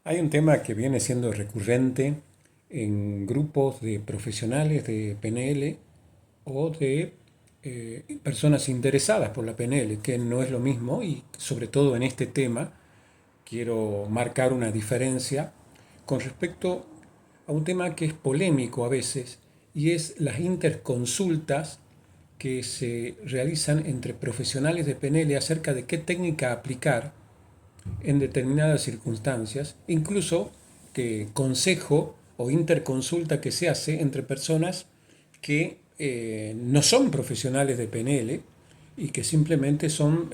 Hay un tema que viene siendo recurrente en grupos de profesionales de PNL o de personas interesadas por la PNL, que no es lo mismo y sobre todo en este tema quiero marcar una diferencia con respecto a un tema que es polémico a veces y es las interconsultas que se realizan entre profesionales de PNL acerca de qué técnica aplicar en determinadas circunstancias, incluso que consejo o interconsulta que se hace entre personas que no son profesionales de PNL y que simplemente son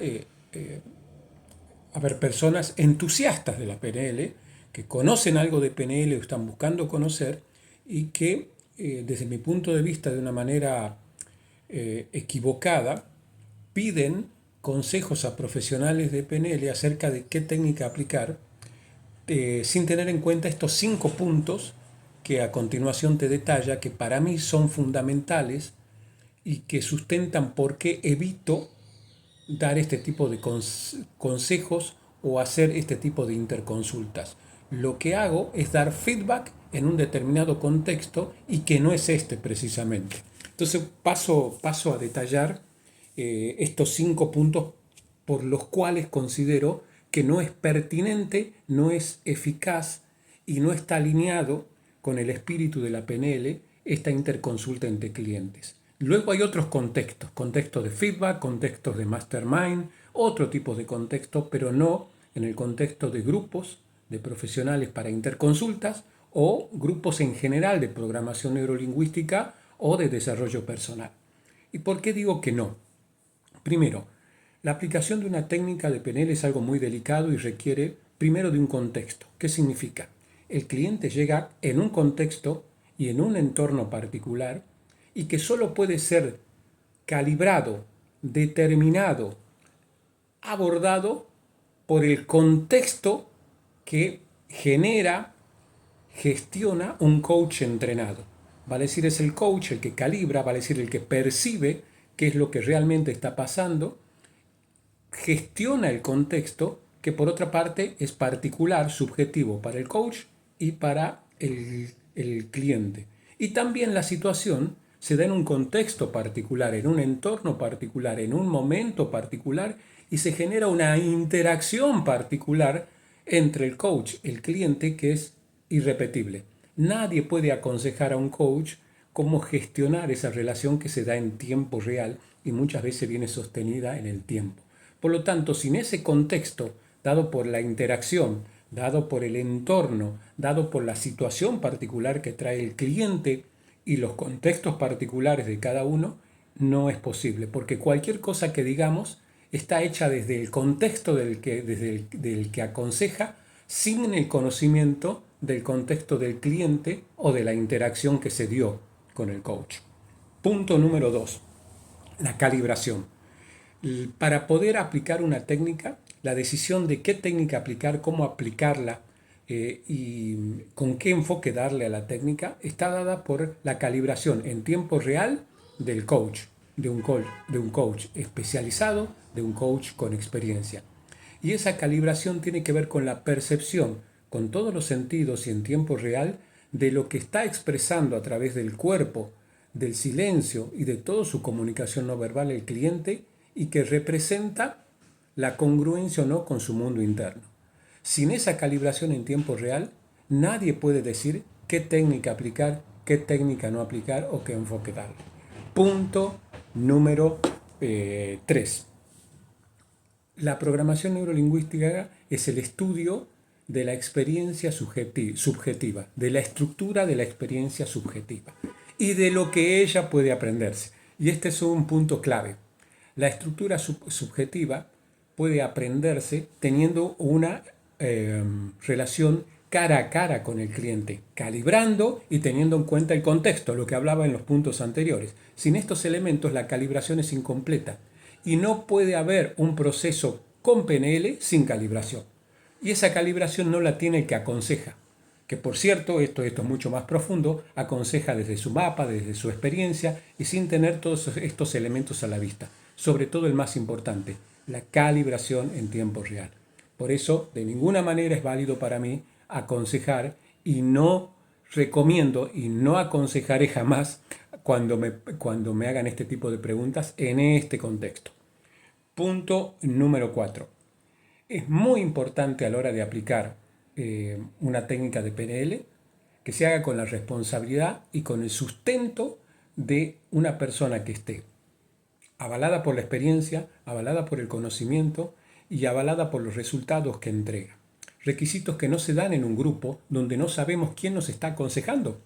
personas entusiastas de la PNL, que conocen algo de PNL o están buscando conocer y que desde mi punto de vista de una manera equivocada piden consejos a profesionales de PNL acerca de qué técnica aplicar, sin tener en cuenta estos 5 puntos que a continuación te detalla, que para mí son fundamentales y que sustentan por qué evito dar este tipo de consejos o hacer este tipo de interconsultas. Lo que hago es dar feedback en un determinado contexto y que no es este precisamente. Entonces paso a detallar estos 5 puntos por los cuales considero que no es pertinente, no es eficaz y no está alineado con el espíritu de la PNL esta interconsulta entre clientes. Luego hay otros contextos, contextos de feedback, contextos de mastermind, otro tipo de contextos, pero no en el contexto de grupos de profesionales para interconsultas o grupos en general de programación neurolingüística o de desarrollo personal. ¿Y por qué digo que no? Primero, la aplicación de una técnica de PNL es algo muy delicado y requiere primero de un contexto. ¿Qué significa? El cliente llega en un contexto y en un entorno particular y que solo puede ser calibrado, determinado, abordado por el contexto que genera, gestiona un coach entrenado. Vale decir, es el coach el que calibra, vale decir, el que percibe qué es lo que realmente está pasando, gestiona el contexto, que por otra parte es particular, subjetivo para el coach y para el cliente. Y también la situación se da en un contexto particular, en un entorno particular, en un momento particular y se genera una interacción particular entre el coach y el cliente que es irrepetible. Nadie puede aconsejar a un coach cómo gestionar esa relación que se da en tiempo real y muchas veces viene sostenida en el tiempo. Por lo tanto, sin ese contexto, dado por la interacción, dado por el entorno, dado por la situación particular que trae el cliente y los contextos particulares de cada uno, no es posible, porque cualquier cosa que digamos está hecha desde el contexto del que aconseja, sin el conocimiento del contexto del cliente o de la interacción que se dio con el coach. Punto número 2, la calibración. Para poder aplicar una técnica, la decisión de qué técnica aplicar, cómo aplicarla y con qué enfoque darle a la técnica está dada por la calibración en tiempo real del coach, de un coach especializado, de un coach con experiencia. Y esa calibración tiene que ver con la percepción, con todos los sentidos y en tiempo real, de lo que está expresando a través del cuerpo, del silencio y de toda su comunicación no verbal el cliente y que representa la congruencia o no con su mundo interno. Sin esa calibración en tiempo real, nadie puede decir qué técnica aplicar, qué técnica no aplicar o qué enfoque darle. Punto número 3. La programación neurolingüística es el estudio de la experiencia subjetiva, de la estructura de la experiencia subjetiva y de lo que ella puede aprenderse. Y este es un punto clave. La estructura subjetiva puede aprenderse teniendo una relación cara a cara con el cliente, calibrando y teniendo en cuenta el contexto, lo que hablaba en los puntos anteriores. Sin estos elementos la calibración es incompleta y no puede haber un proceso con PNL sin calibración. Y esa calibración no la tiene el que aconseja, que por cierto, esto es mucho más profundo, aconseja desde su mapa, desde su experiencia y sin tener todos estos elementos a la vista. Sobre todo el más importante, la calibración en tiempo real. Por eso, de ninguna manera es válido para mí aconsejar y no recomiendo y no aconsejaré jamás cuando me hagan este tipo de preguntas en este contexto. Punto número 4. Es muy importante a la hora de aplicar una técnica de PNL que se haga con la responsabilidad y con el sustento de una persona que esté avalada por la experiencia, avalada por el conocimiento y avalada por los resultados que entrega. Requisitos que no se dan en un grupo donde no sabemos quién nos está aconsejando.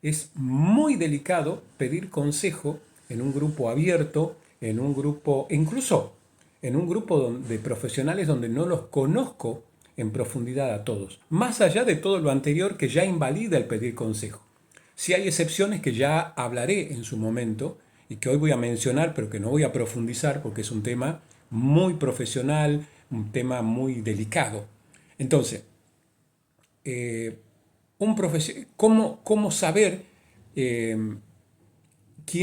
Es muy delicado pedir consejo en un grupo abierto, en un grupo, incluso en un grupo de profesionales donde no los conozco en profundidad a todos, más allá de todo lo anterior que ya invalida el pedir consejo. Si hay excepciones que ya hablaré en su momento y que hoy voy a mencionar, pero que no voy a profundizar porque es un tema muy profesional, un tema muy delicado. Entonces, ¿cómo saber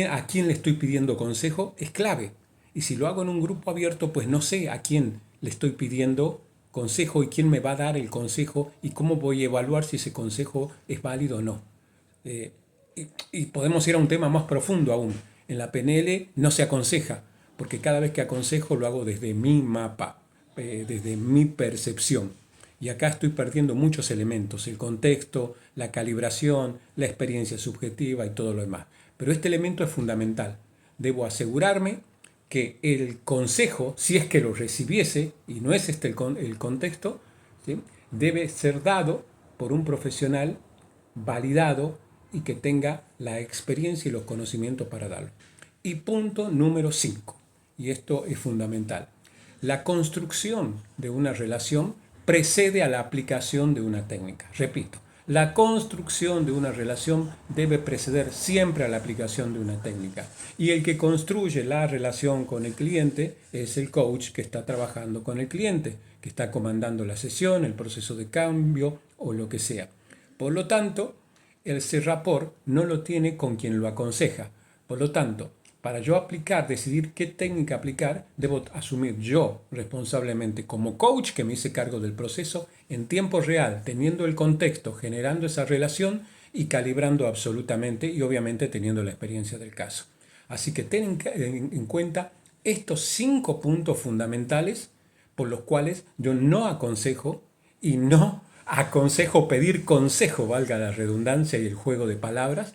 a quién le estoy pidiendo consejo? Es clave. Y si lo hago en un grupo abierto, pues no sé a quién le estoy pidiendo consejo y quién me va a dar el consejo y cómo voy a evaluar si ese consejo es válido o no. Eh, y podemos ir a un tema más profundo aún. En la PNL no se aconseja, porque cada vez que aconsejo lo hago desde mi mapa, desde mi percepción. Y acá estoy perdiendo muchos elementos, el contexto, la calibración, la experiencia subjetiva y todo lo demás. Pero este elemento es fundamental. Debo asegurarme que el consejo, si es que lo recibiese, y no es este el contexto, ¿sí?, debe ser dado por un profesional validado y que tenga la experiencia y los conocimientos para darlo. Y punto número 5, y esto es fundamental. La construcción de una relación precede a la aplicación de una técnica. Repito, la construcción de una relación debe preceder siempre a la aplicación de una técnica. Y el que construye la relación con el cliente es el coach que está trabajando con el cliente, que está comandando la sesión, el proceso de cambio o lo que sea. Por lo tanto, ese rapport no lo tiene con quien lo aconseja. Por lo tanto, para yo decidir qué técnica aplicar, debo asumir yo responsablemente como coach que me hice cargo del proceso en tiempo real, teniendo el contexto, generando esa relación y calibrando absolutamente y obviamente teniendo la experiencia del caso. Así que ten en cuenta estos 5 puntos fundamentales por los cuales yo no aconsejo y no aconsejo pedir consejo, valga la redundancia y el juego de palabras,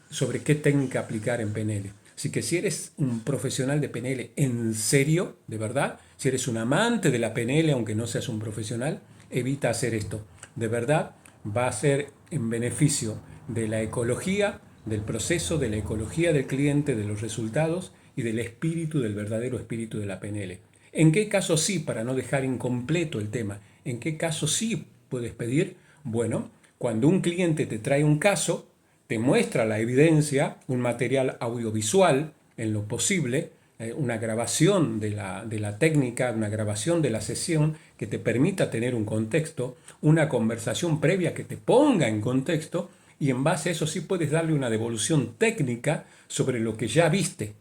sobre qué técnica aplicar en PNL. Así que si eres un profesional de PNL en serio, de verdad, si eres un amante de la PNL, aunque no seas un profesional, evita hacer esto. De verdad, va a ser en beneficio de la ecología, del proceso, de la ecología del cliente, de los resultados y del espíritu, del verdadero espíritu de la PNL. ¿En qué caso sí, para no dejar incompleto el tema, en qué caso sí puedes pedir? Bueno, cuando un cliente te trae un caso, te muestra la evidencia, un material audiovisual en lo posible, una grabación de la técnica, una grabación de la sesión que te permita tener un contexto, una conversación previa que te ponga en contexto y en base a eso sí puedes darle una devolución técnica sobre lo que ya viste,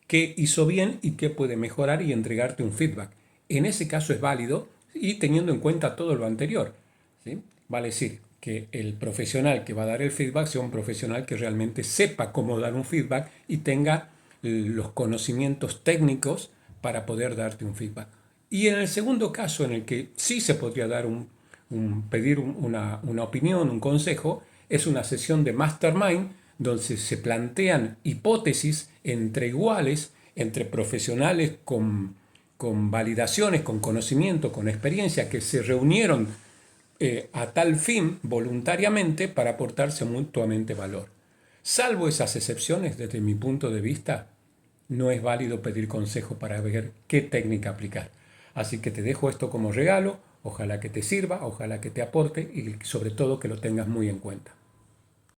qué hizo bien y qué puede mejorar y entregarte un feedback. En ese caso es válido y teniendo en cuenta todo lo anterior, ¿sí? Vale decir que el profesional que va a dar el feedback sea un profesional que realmente sepa cómo dar un feedback y tenga los conocimientos técnicos para poder darte un feedback. Y en el segundo caso, en el que sí se podría dar pedir una opinión, un consejo, es una sesión de mastermind donde se plantean hipótesis entre iguales, entre profesionales con validaciones, con conocimiento, con experiencia, que se reunieron a tal fin voluntariamente para aportarse mutuamente valor. Salvo esas excepciones, desde mi punto de vista, no es válido pedir consejo para ver qué técnica aplicar. Así que te dejo esto como regalo, ojalá que te sirva, ojalá que te aporte y sobre todo que lo tengas muy en cuenta.